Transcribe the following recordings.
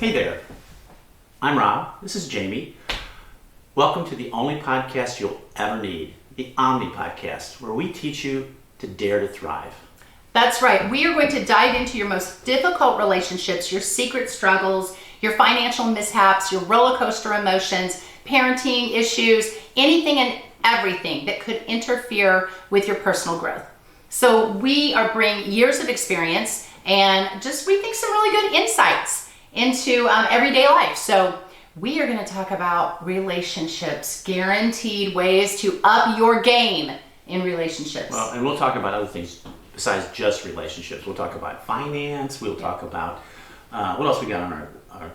Hey there, I'm Rob, this is Jamie. Welcome to the only podcast you'll ever need, the Omni Podcast, where we teach you to dare to thrive. That's right. We are going to dive into your most difficult relationships, your secret struggles, your financial mishaps, your roller coaster emotions, parenting issues, anything and everything that could interfere with your personal growth. So we are bringing years of experience and we think some really good insights into everyday life. So we are going to talk about relationships, guaranteed ways to up your game in relationships. Well, and we'll talk about other things besides just relationships. We'll talk about finance. We'll talk about what else we got on our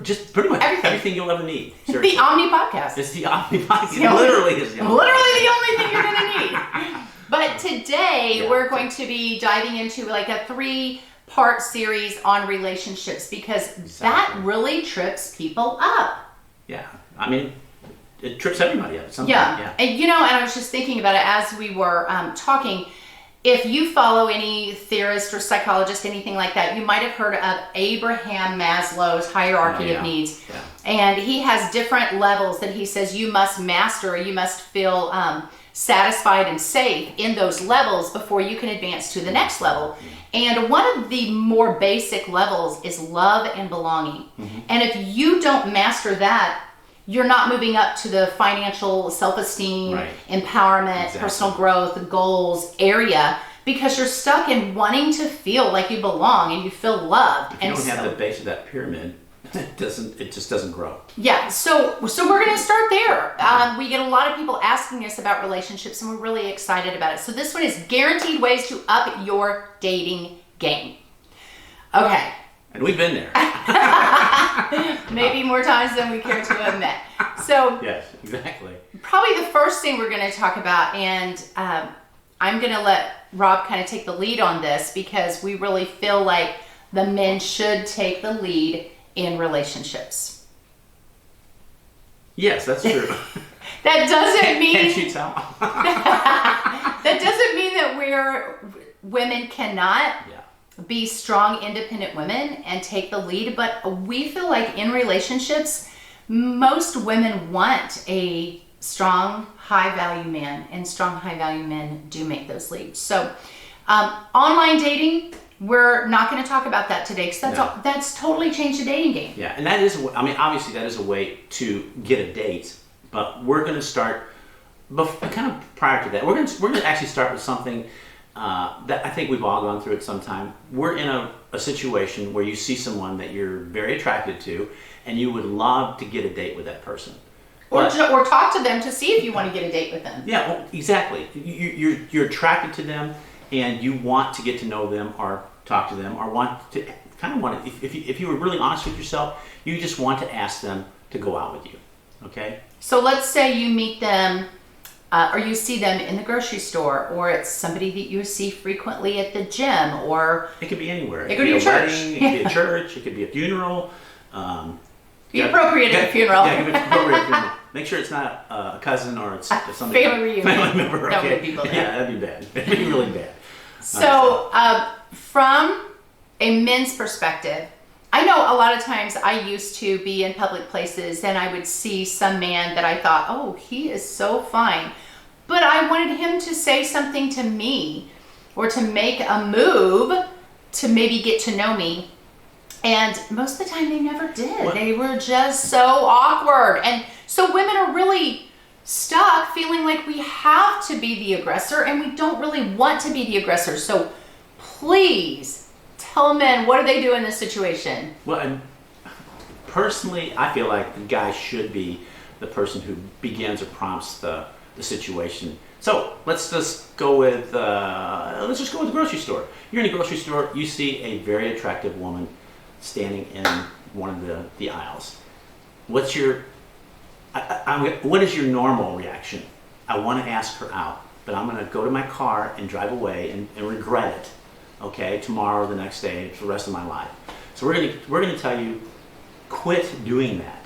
just pretty much everything you'll ever need. Seriously. The Omni Podcast. It's the Omni Podcast. It literally is the Omni Literally the only thing you're going to need. But today we're going to be diving into like a 3-part series on relationships because that really trips people up. Yeah, I mean, it trips everybody up. Yeah, and I was just thinking about it as we were talking. If you follow any theorist or psychologist, anything like that, you might have heard of Abraham Maslow's hierarchy of needs. Yeah. And he has different levels that he says you must master, you must feel satisfied and safe in those levels before you can advance to the next level. And one of the more basic levels is love and belonging. Mm-hmm. And if you don't master that, you're not moving up to the financial self-esteem, empowerment, personal growth, goals area because you're stuck in wanting to feel like you belong and you feel loved. If you don't have the base of that pyramid, it just doesn't grow. Yeah, so we're going to start there. We get a lot of people asking us about relationships and we're really excited about it. So this one is guaranteed ways to up your dating game. Okay. And we've been there. Maybe more times than we care to admit. So yes, exactly. Probably the first thing we're going to talk about, and I'm going to let Rob kind of take the lead on this because we really feel like the men should take the lead in relationships. Yes, that's true. That doesn't mean... Can't you tell? That doesn't mean that women cannot be strong, independent women and take the lead, but we feel like in relationships, most women want a strong, high-value man, and strong, high-value men do make those leads. So, online dating, we're not going to talk about that today because that's totally changed the dating game. Yeah, and that is, obviously that is a way to get a date, but we're going to start, kind of prior to that, we're going to actually start with something that I think we've all gone through at some time. We're in a situation where you see someone that you're very attracted to and you would love to get a date with that person. Or talk to them to see if you want to get a date with them. Yeah, well, exactly. You're attracted to them and you want to get to know them or talk to them or if you were really honest with yourself, you just want to ask them to go out with you, okay? So let's say you meet them or you see them in the grocery store, or it's somebody that you see frequently at the gym, or... It could be anywhere. It could be a church. Wedding, it could be a church, it could be a funeral. Be appropriate at a funeral. Yeah, be appropriate at a funeral. Make sure it's not a cousin or it's somebody. Family reunion. Family member, okay. That would be bad. Yeah, that'd be bad. That'd be really bad. So, from a men's perspective, I know a lot of times I used to be in public places and I would see some man that I thought, oh, he is so fine. But I wanted him to say something to me or to make a move to maybe get to know me. And most of the time they never did. What? They were just so awkward. And so women are really stuck feeling like we have to be the aggressor and we don't really want to be the aggressor. So please tell men, what do they do in this situation? Well, and personally, I feel like the guy should be the person who begins or prompts the situation. So let's just go with the grocery store. You're in a grocery store, you see a very attractive woman standing in one of the aisles. What is your normal reaction? I want to ask her out, but I'm going to go to my car and drive away and regret it. Okay, tomorrow, the next day, for the rest of my life. So we're going to tell you, quit doing that.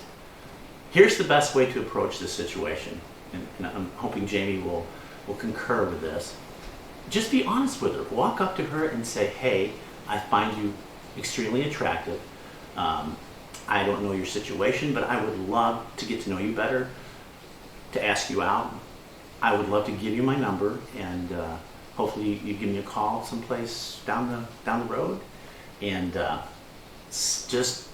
Here's the best way to approach this situation, and I'm hoping Jamie will concur with this. Just be honest with her. Walk up to her and say, hey, I find you extremely attractive. I don't know your situation, but I would love to get to know you better, to ask you out. I would love to give you my number, and hopefully you give me a call someplace down the road, and just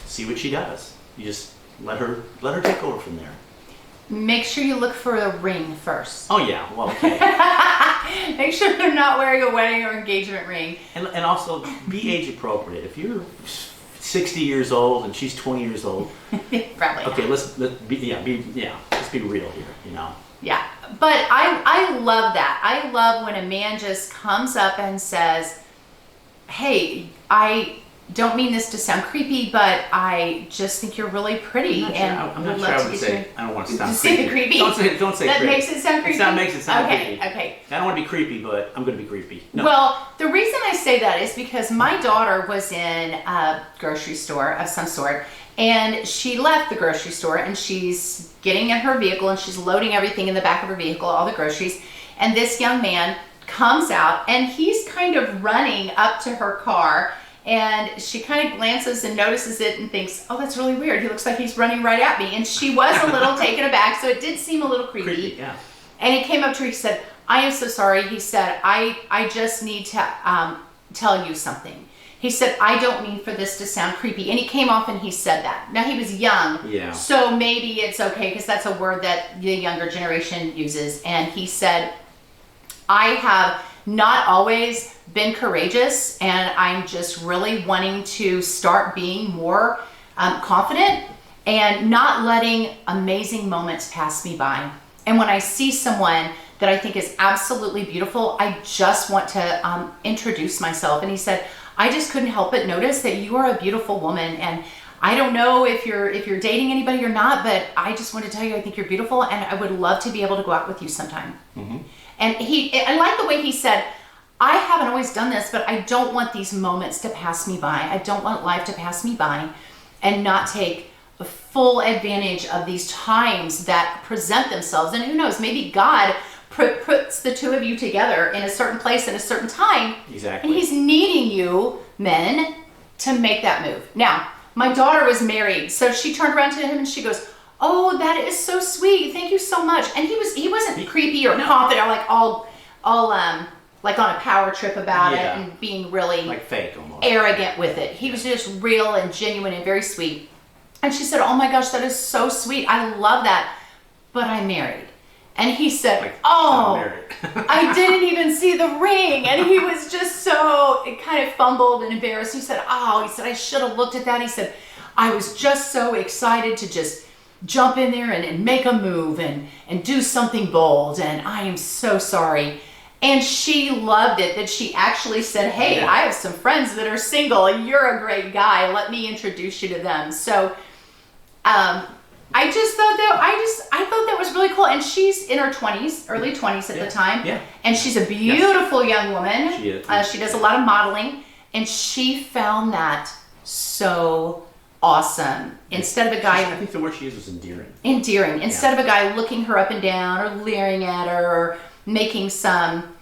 see what she does. You just let her take over from there. Make sure you look for a ring first. Oh yeah, well, okay. Make sure they're not wearing a wedding or engagement ring. And also be age appropriate. If you're 60 years old and she's 20 years old, probably. Okay, let's be real here, you know. Yeah, but I love that. I love when a man just comes up and says, "Hey, I don't mean this to sound creepy, but I just think you're really pretty." I'm not sure I would say. I don't want to sound creepy. creepy. Don't say that creepy. Makes it sound creepy. That makes it sound creepy. creepy. Okay. I don't want to be creepy, but I'm going to be creepy. No. Well, the reason I say that is because my daughter was in a grocery store of some sort, and she left the grocery store and she's getting in her vehicle and she's loading everything in the back of her vehicle, all the groceries, and this young man comes out and he's kind of running up to her car. And she kind of glances and notices it and thinks, "Oh, that's really weird. He looks like he's running right at me." And she was a little taken aback, so it did seem a little creepy. Yeah. And he came up to her, he said, "I am so sorry." He said, I just need to tell you something. He said, "I don't mean for this to sound creepy." And he came off and he said that. Now, he was young, yeah. So maybe it's okay, because that's a word that the younger generation uses. And he said, "I have not always been courageous, and I'm just really wanting to start being more confident and not letting amazing moments pass me by. And when I see someone that I think is absolutely beautiful, I just want to introduce myself." And he said, "I just couldn't help but notice that you are a beautiful woman, and I don't know if you're dating anybody or not, but I just want to tell you I think you're beautiful, and I would love to be able to go out with you sometime." Mm-hmm. And I like the way he said, "I haven't always done this, but I don't want these moments to pass me by. I don't want life to pass me by and not take full advantage of these times that present themselves." And who knows, maybe God puts the two of you together in a certain place at a certain time. Exactly. And he's needing you, men, to make that move. Now, my daughter was married, so she turned around to him and she goes, "Oh, that is so sweet. Thank you so much." And he wasn't creepy or confident or like all like on a power trip about it and being really like fake almost arrogant with it. He was just real and genuine and very sweet. And she said, "Oh my gosh, that is so sweet. I love that. But I'm married." And he said, like, "Oh, I didn't even see the ring." And he was just it kind of fumbled and embarrassed. He said, "Oh," he said, "I should have looked at that." He said, "I was just so excited to just jump in there and make a move and do something bold. And I am so sorry." And she loved it that she actually said, "Hey, I have some friends that are single. You're a great guy. Let me introduce you to them." So I just thought I thought that was really cool. And she's in her 20s, early 20s at the time. Yeah. And she's a beautiful young woman. She is. She does a lot of modeling. And she found that so awesome. Instead of a guy... I think the word she used was endearing. Endearing. Instead of a guy looking her up and down or leering at her or making some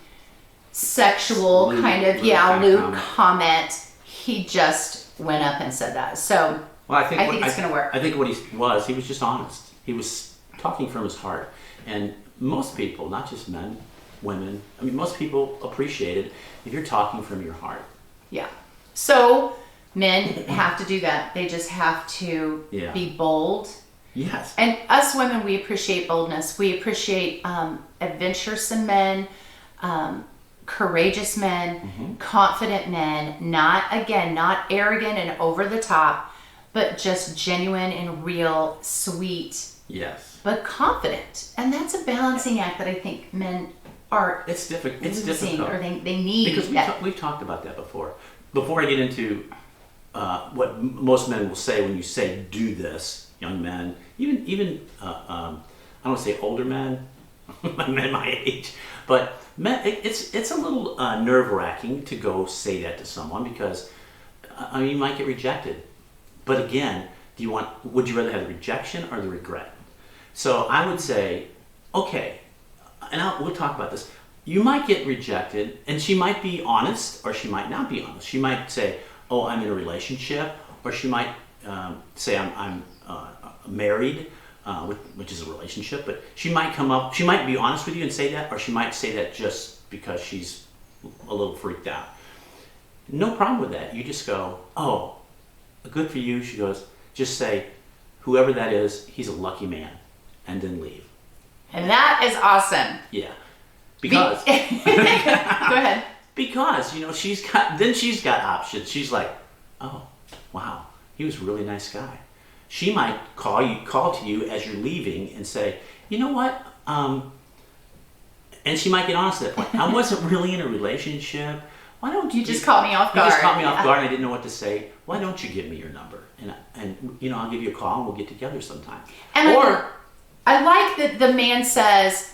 sexual lewd comment, he just went up and said that. So I think it's going to work. I think what he was just honest. He was talking from his heart. And most people, not just men, women, I mean, most people appreciate it if you're talking from your heart. Yeah. So men have to do that. They just have to be bold. Yes. And us women, we appreciate boldness. We appreciate adventuresome men, courageous men, confident men, not arrogant and over the top, but just genuine and real, sweet. Yes. But confident. And that's a balancing act that I think men are It's difficult. or they need. Because we've talked about that before. Before I get into what most men will say when you say "do this," young men, even I don't want to say older men, men my age, but men, it's a little nerve-wracking to go say that to someone because you might get rejected. But again, would you rather have the rejection or the regret? So I would say, okay, and we'll talk about this. You might get rejected, and she might be honest, or she might not be honest. She might say, "Oh, I'm in a relationship," or she might say I'm married, which is a relationship, but she might come up, she might be honest with you and say that, or she might say that just because she's a little freaked out. No problem with that. You just go, oh, good for you. She goes, just say, whoever that is, he's a lucky man, and then leave. And that is awesome. Yeah. Because Go ahead. Because, she's got options. She's like, oh, wow, he was a really nice guy. She might call to you as you're leaving and say, you know what? And she might get honest at that point. I wasn't really in a relationship. Why don't you just caught me off guard? You just caught me off guard and I didn't know what to say. Why don't you give me your number? And I'll give you a call and we'll get together sometime. And I like that the man says,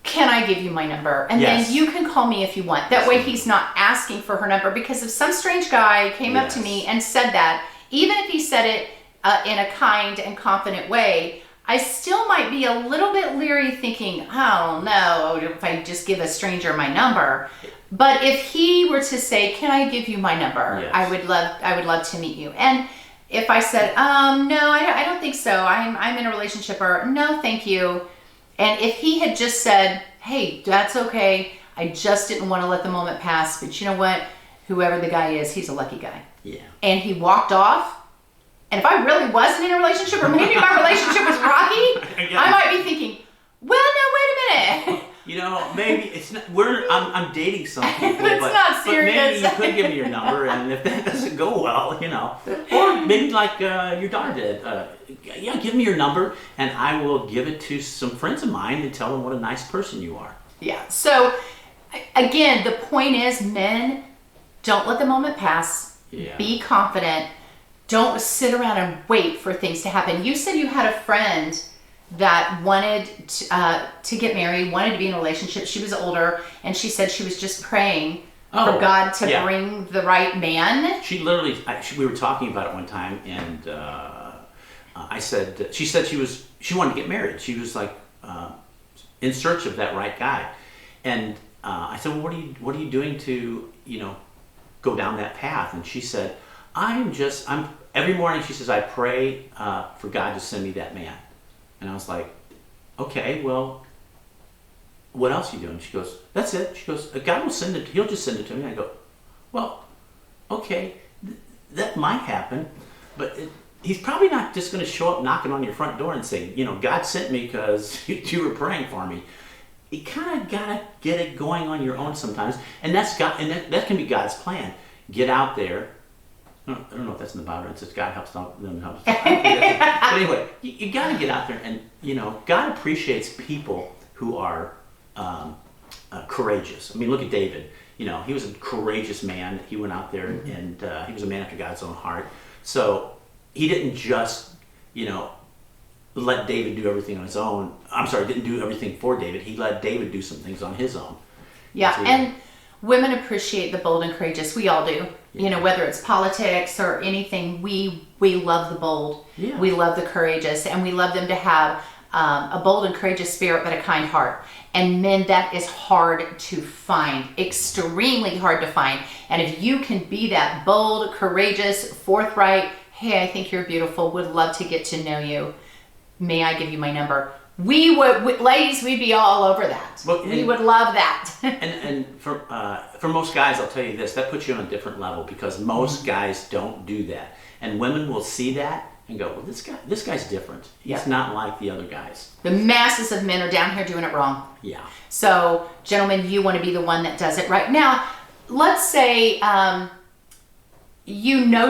can I give you my number? And then you can call me if you want. That way he's not asking for her number, because if some strange guy came up to me and said that, even if he said it in a kind and confident way, I still might be a little bit leery, thinking, oh no, if I just give a stranger my number. But if he were to say, can I give you my number? Yes. I would love to meet you. And if I said, no, I don't think so. I'm in a relationship, or no, thank you. And if he had just said, hey, that's okay, I just didn't want to let the moment pass, but you know what? Whoever the guy is, he's a lucky guy. Yeah. And he walked off. And if I really wasn't in a relationship, or maybe my relationship was rocky, I might be thinking, well, no, wait a minute. Maybe it's not. I'm dating some people, It's not serious. But maybe you could give me your number, and if that doesn't go well, or maybe like your daughter did. Give me your number, and I will give it to some friends of mine and tell them what a nice person you are. Yeah. So again, the point is, men, don't let the moment pass. Yeah. Be confident. Don't sit around and wait for things to happen. You said you had a friend that wanted to get married, wanted to be in a relationship. She was older, and she said she was just praying for God to bring the right man. She literally, we were talking about it one time, and she said she wanted to get married. She was like in search of that right guy, and I said, well, what are you doing to go down that path? And she said, I'm every morning. She says, I pray for God to send me that man. And I was like, okay, well, what else are you doing? She goes, that's it. She goes, God will send it. He'll just send it to me. I go, well, okay, that might happen, but he's probably not just going to show up knocking on your front door and say, God sent me because you were praying for me. You kind of got to get it going on your own sometimes. And that's God, and that can be God's plan. Get out there. I don't know if that's in the Bible. It says God helps them help. But anyway, you got to get out there, and God appreciates people who are courageous. I mean, look at David. He was a courageous man. He went out there, and he was a man after God's own heart. So he didn't just let David do everything on his own. Didn't do everything for David. He let David do some things on his own. Yeah, and women appreciate the bold and courageous. We all do. Whether it's politics or anything, we love the bold. Yeah. We love the courageous, and we love them to have a bold and courageous spirit, but a kind heart. And men, that is hard to find, extremely hard to find. And if you can be that bold, courageous, forthright, hey, I think you're beautiful, would love to get to know you. May I give you my number? Ladies, we'd be all over that. We would love that. and for most guys, I'll tell you this, that puts you on a different level, because most guys don't do that. And women will see that and go, well, this guy's different. He's not like the other guys. The masses of men are down here doing it wrong. Yeah. So, gentlemen, you want to be the one that does it right. Now, let's say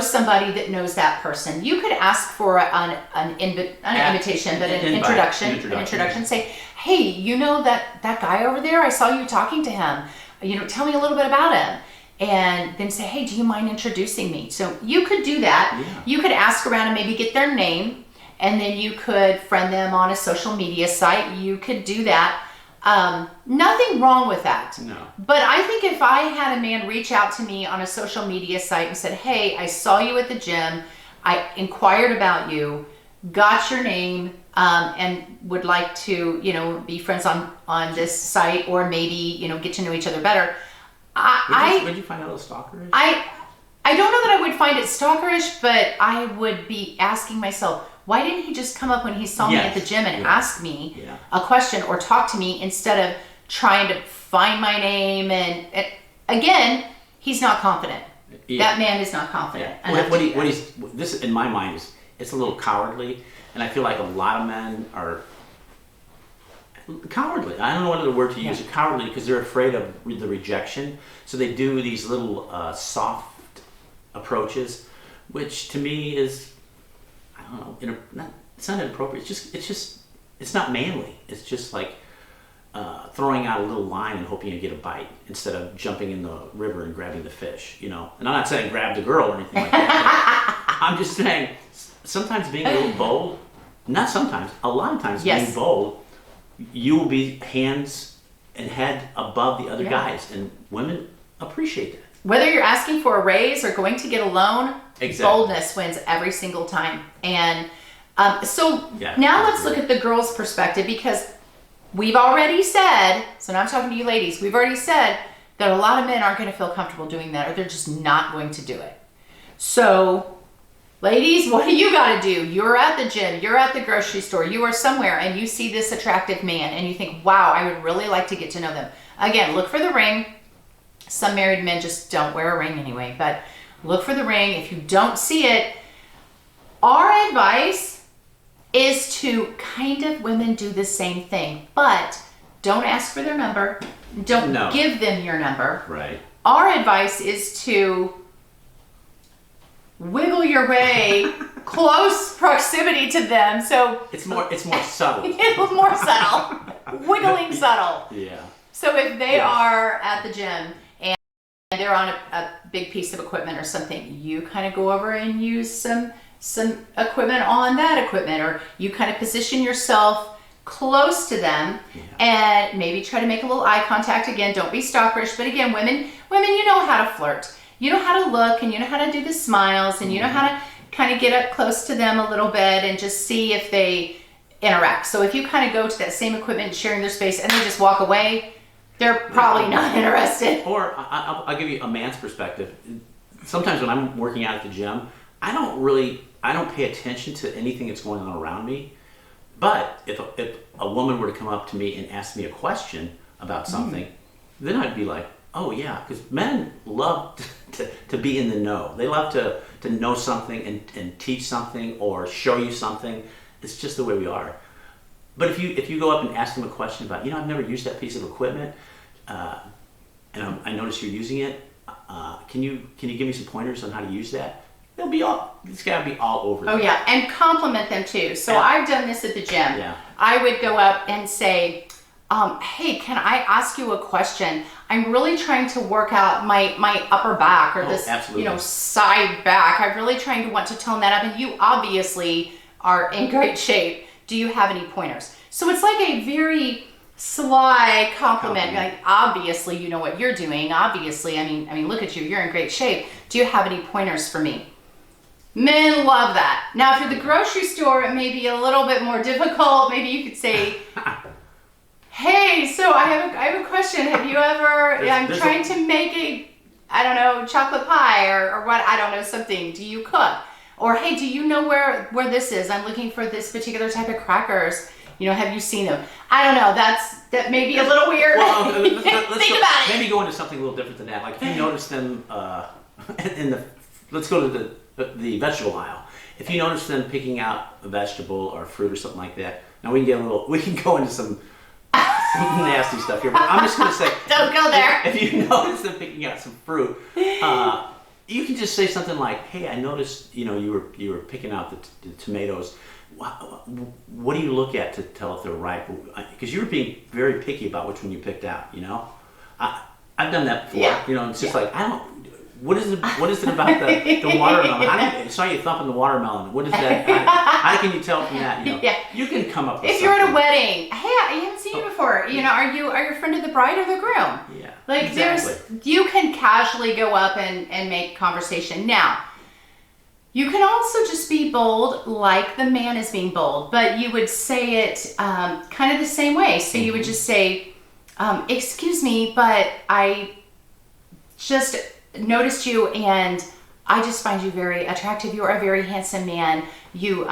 somebody that knows that person. You could ask for an invitation, but an introduction. Say, hey, that guy over there, I saw you talking to him. Tell me a little bit about him. And then say, hey, do you mind introducing me? So you could do that. Yeah. You could ask around and maybe get their name, and then you could friend them on a social media site. You could do that. Nothing wrong with that. No. But I think if I had a man reach out to me on a social media site and said, hey, I saw you at the gym, I inquired about you, got your name, and would like to, be friends on this site, or maybe, get to know each other better. Would you find out who a stalker is? I I don't know that I would find it stalkerish, but I would be asking myself, why didn't he just come up when he saw me at the gym and ask me a question or talk to me instead of trying to find my name? And again, he's not confident. That man is not confident. This in my mind it's a little cowardly, and I feel like a lot of men are cowardly. I don't know what other word to use. Cowardly because they're afraid of the rejection, so they do these little soft approaches, which to me is, I don't know, it's not inappropriate. It's not manly. It's just like throwing out a little line and hoping you get a bite instead of jumping in the river and grabbing the fish, And I'm not saying grab the girl or anything like that. I'm just saying sometimes being a little bold, not sometimes, a lot of times being bold, you will be hands and head above the other guys, and women appreciate that. Whether you're asking for a raise or going to get a loan, boldness wins every single time. And now let's look at the girl's perspective, because we've already said, so now I'm talking to you ladies, we've already said that a lot of men aren't going to feel comfortable doing that, or they're just not going to do it. So ladies, what do you got to do? You're at the gym, you're at the grocery store, you are somewhere, and you see this attractive man and you think, wow, I would really like to get to know them. Again, look for the ring. Some married men just don't wear a ring anyway, but look for the ring. If you don't see it, our advice is to women do the same thing, but don't ask for their number. Don't give them your number. Right. Our advice is to wiggle your way close proximity to them. So it's more subtle. It's more subtle. Wiggling subtle. Yeah. So if they are at the gym and they're on a big piece of equipment or something, you kind of go over and use some equipment on that equipment, or you kind of position yourself close to them and maybe try to make a little eye contact. Again, don't be stalkerish, but again, women, you know how to flirt. You know how to look, and you know how to do the smiles, and you know how to kind of get up close to them a little bit and just see if they interact. So if you kind of go to that same equipment, sharing their space, and they just walk away, they're probably not interested. Or I'll give you a man's perspective. Sometimes when I'm working out at the gym, I don't pay attention to anything that's going on around me. But if a woman were to come up to me and ask me a question about something, then I'd be like, oh yeah, because men love to be in the know. They love to know something and teach something or show you something. It's just the way we are. But if you go up and ask them a question about, I've never used that piece of equipment, and I noticed you're using it. Can you give me some pointers on how to use that? It's got to be all over them. Oh yeah, and compliment them too. So I've done this at the gym. Yeah. I would go up and say, hey, can I ask you a question? I'm really trying to work out my upper back, or this, side back. I'm really trying to want to tone that up, and you obviously are in great shape. Do you have any pointers? So it's like a very sly compliment. Like, obviously you know what you're doing. Obviously, I mean, look at you. You're in great shape. Do you have any pointers for me? Men love that. Now, if you're the grocery store, it may be a little bit more difficult. Maybe you could say, hey, so I have a question. Have you ever, I'm trying to make chocolate pie or what, I don't know, something. Do you cook? Or, hey, do you know where this is? I'm looking for this particular type of crackers. Have you seen them? I don't know. That may be a little weird. Well, Think about it. Maybe go into something a little different than that. Like if you notice them let's go to the vegetable aisle. If you notice them picking out a vegetable or fruit or something like that, now we can go into some nasty stuff here. But I'm just going to say, don't go there. If you notice them picking out some fruit, you can just say something like, "Hey, I noticed you were picking out the tomatoes. What do you look at to tell if they're ripe? Because you were being very picky about which one you picked out. I've done that before. Yeah. It's just like I don't. What is it about the watermelon? I saw you thumping the watermelon. What is that? How can you tell from that? You can come up with if you're at a wedding, hey, I haven't seen you before. Are you a friend of the bride or the groom? Yeah. Like exactly. you can casually go up and make conversation. Now, you can also just be bold like the man is being bold, but you would say it kind of the same way. So you would just say, excuse me, but I just noticed you, and I just find you very attractive. You are a very handsome man. You,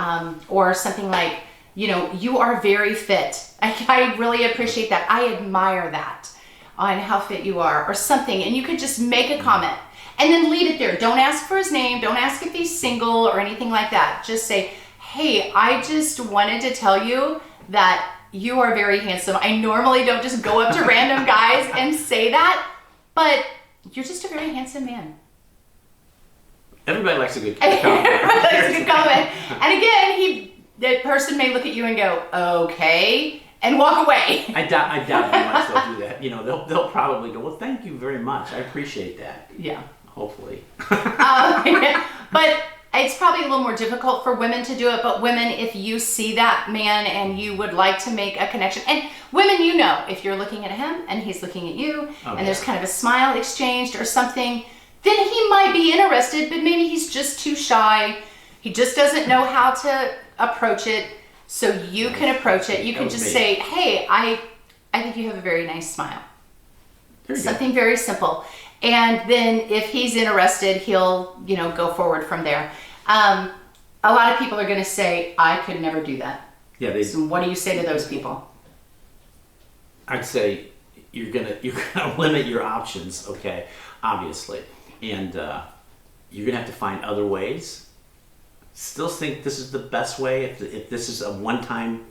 or something like, you know, you are very fit. I really appreciate that. I admire that on how fit you are, or something. And you could just make a comment and then leave it there. Don't ask for his name. Don't ask if he's single or anything like that. Just say, hey, I just wanted to tell you that you are very handsome. I normally don't just go up to random guys and say that, but you're just a very handsome man. Everybody likes a good comment. Everybody likes a good comment. And again, the person may look at you and go, okay, and walk away. I doubt very much they'll do that. You know, they'll probably go, well, thank you very much. I appreciate that. Yeah. Hopefully. But it's probably a little more difficult for women to do it. But women, if you see that man and you would like to make a connection, and women, you know, if you're looking at him and he's looking at you, and there's kind of a smile exchanged or something, then he might be interested, but maybe he's just too shy. He just doesn't know how to approach it. So you can approach it. You can just say, hey, I think you have a very nice smile. Something very simple. And then if he's interested, he'll, you know, go forward from there. A lot of people are going to say, I could never do that. Yeah. So what do you say to those people? I'd say you're gonna limit your options, okay, obviously. And you're gonna have to find other ways. Still think this is the best way if this is a one-time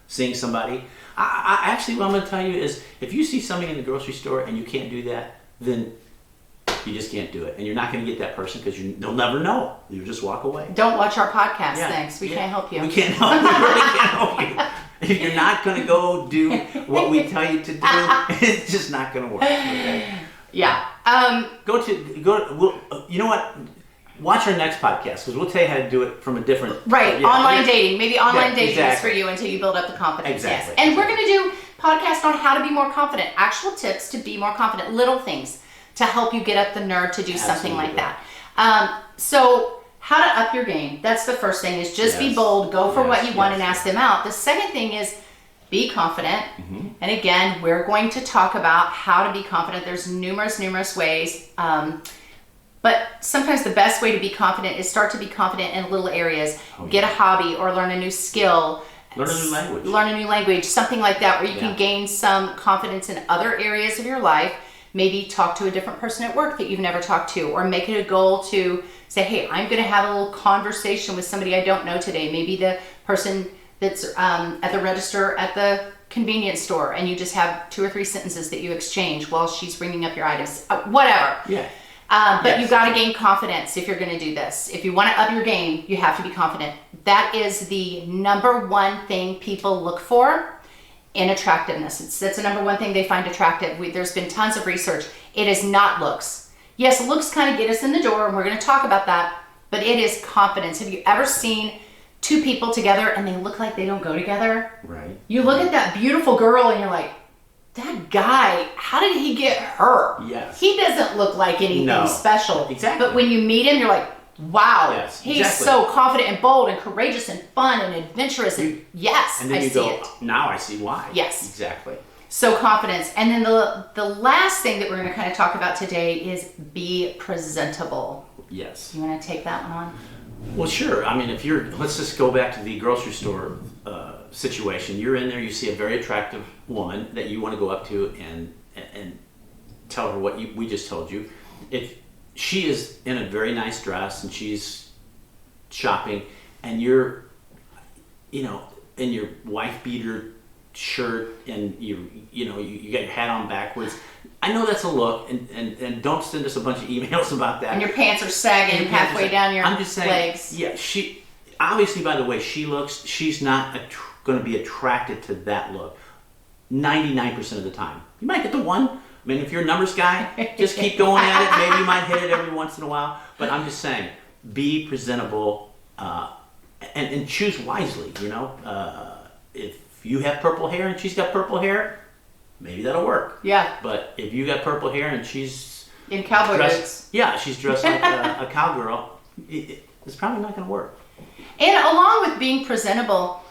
seeing somebody. I actually, what I'm going to tell you is, if you see somebody in the grocery store and you can't do that, then you just can't do it, and you're not going to get that person because they'll never know. You just walk away. Don't watch our podcast. Thanks. We can't help you. We can't help you. We really can't help you. If you're not going to go do what we tell you to do, it's just not going to work. Okay? Yeah. Go. You know what? Watch our next podcast, because we'll tell you how to do it from a different... Right, online dating. Maybe online dating exactly. is for you until you build up the confidence. Exactly. Yes. And we're going to do podcast on how to be more confident. Actual tips to be more confident. Little things to help you get up the nerve to do something like that. So how to up your game. That's the first thing, is just be bold. Go for what you want and ask them out. The second thing is be confident. Mm-hmm. And again, we're going to talk about how to be confident. There's numerous ways. But sometimes the best way to be confident is start to be confident in little areas. Get a hobby or learn a new skill. Learn a new language. Learn a new language, something like that, where you can gain some confidence in other areas of your life. Maybe talk to a different person at work that you've never talked to, or make it a goal to say, hey, I'm going to have a little conversation with somebody I don't know today. Maybe the person that's at the register at the convenience store, and you just have 2 or 3 sentences that you exchange while she's ringing up your items. Whatever. Yeah. But you've got to gain confidence if you're going to do this. If you want to up your game, you have to be confident. That is the number one thing people look for in attractiveness. That's the number one thing they find attractive. There's been tons of research. It is not looks. Yes, looks kind of get us in the door, and we're going to talk about that, but it is confidence. Have you ever seen 2 people together and they look like they don't go together? Right. You look at that beautiful girl and you're like, that guy, how did he get her? Yes. He doesn't look like anything special. Exactly. But when you meet him, you're like, wow, he's exactly. so confident and bold and courageous and fun and adventurous. And yes, and then I you see go, it. now I see why. Yes. Exactly. So confidence. And then the last thing that we're going to kind of talk about today is be presentable. Yes. You want to take that one on? Well, sure. I mean, let's just go back to the grocery store situation. You're in there, you see a very attractive woman that you want to go up to and tell her what we just told you. If she is in a very nice dress and she's shopping, and you're, in your wife beater shirt, and you got your hat on backwards, I know that's a look, and don't send us a bunch of emails about that. And your pants are sagging halfway down your I'm just saying, legs. Yeah, she obviously, by the way she looks, she's not going to be attracted to that look 99% of the time. You might get the one. I mean, if you're a numbers guy, just keep going at it. Maybe you might hit it every once in a while. But I'm just saying, be presentable and choose wisely. If you have purple hair and she's got purple hair, maybe that'll work. Yeah. But if you got purple hair and she's in cowboy boots, she's dressed like a cowgirl, it's probably not going to work. And along with being presentable,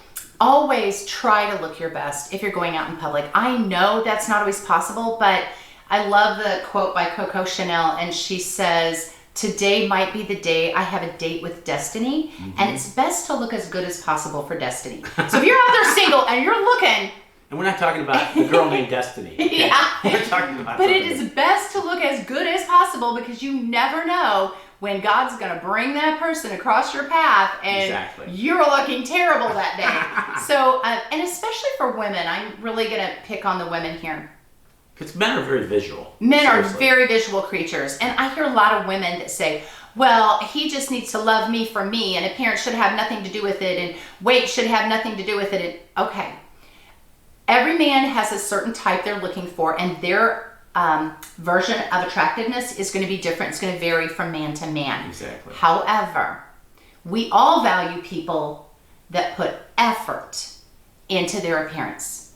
always try to look your best if you're going out in public. I know that's not always possible, but I love the quote by Coco Chanel, and she says, today might be the day I have a date with destiny, and it's best to look as good as possible for destiny. So if you're out there single and you're looking, and we're not talking about the girl named Destiny. Okay? Yeah. We're talking about but it something. is best to look as good as possible, because you never know when God's going to bring that person across your path and Exactly. you're looking terrible that day. So, and especially for women, I'm really going to pick on the women here. Because men are very visual. Men Seriously. are very visual creatures. And I hear a lot of women that say, well, he just needs to love me for me, and appearance should have nothing to do with it, and weight should have nothing to do with it. And, okay. Every man has a certain type they're looking for, and their version of attractiveness is going to be different. It's going to vary from man to man. Exactly. However, we all value people that put effort into their appearance.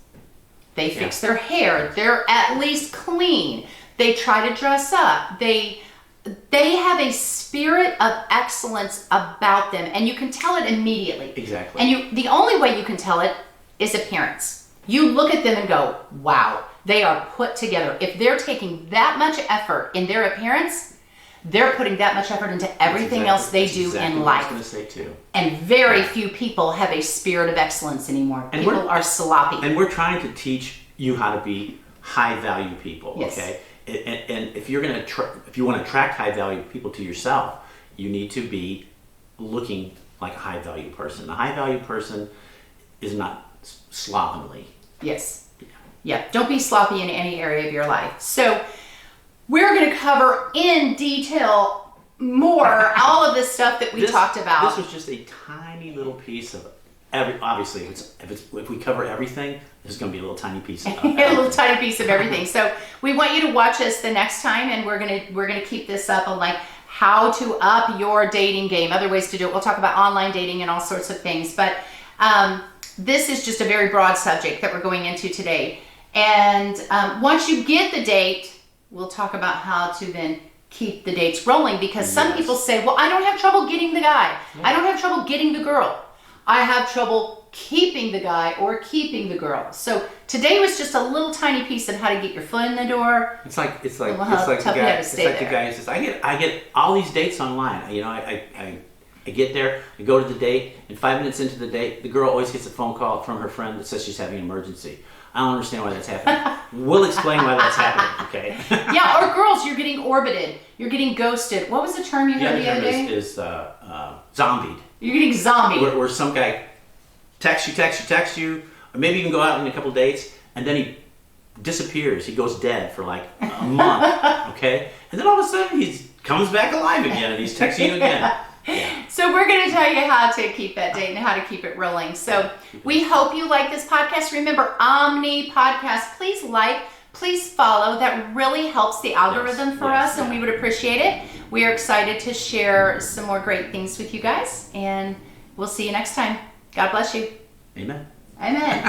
They fix their hair. They're at least clean. They try to dress up. They have a spirit of excellence about them, and you can tell it immediately. Exactly. And the only way you can tell it is appearance. You look at them and go, wow, they are put together. If they're taking that much effort in their appearance, they're putting that much effort into everything else they do in life. What I was going to say too. And very few people have a spirit of excellence anymore. And people are sloppy. And we're trying to teach you how to be high value people. Yes. Okay. And if you're going to if you want to attract high value people to yourself, you need to be looking like a high value person. A high value person is not slovenly. Yes. Yeah. Don't be sloppy in any area of your life. So we're going to cover in detail more all of this stuff that we talked about. This was just a tiny little piece of obviously if we cover everything, there's going to be a little tiny piece of a little tiny piece of everything. So we want you to watch us the next time, and we're gonna keep this up on like how to up your dating game, other ways to do it. We'll talk about online dating and all sorts of things, but this is just a very broad subject that we're going into today. And once you get the date, we'll talk about how to then keep the dates rolling, because some people say, well, I don't have trouble getting the guy. I don't have trouble getting the girl. I have trouble keeping the guy or keeping the girl. So today was just a little tiny piece of how to get your foot in the door. It's like the tough you guy. have to It's stay like the guy who says, I get all these dates online. You know, I get there, I go to the date, and 5 minutes into the date, the girl always gets a phone call from her friend that says she's having an emergency. I don't understand why that's happening. We'll explain why that's happening, okay? Yeah, or girls, you're getting orbited. You're getting ghosted. What was the term you heard the other day? Is zombied. You're getting zombied. Where some guy texts you, or maybe you can go out on a couple dates, and then he disappears. He goes dead for like a month, okay? And then all of a sudden, he comes back alive again, and he's texting you again. Yeah. So we're going to tell you how to keep that date and how to keep it rolling. So we hope you like this podcast. Remember, Omni Podcast. Please follow. That really helps the algorithm for us, and we would appreciate it. We are excited to share some more great things with you guys, and we'll see you next time. God bless you. Amen. Amen.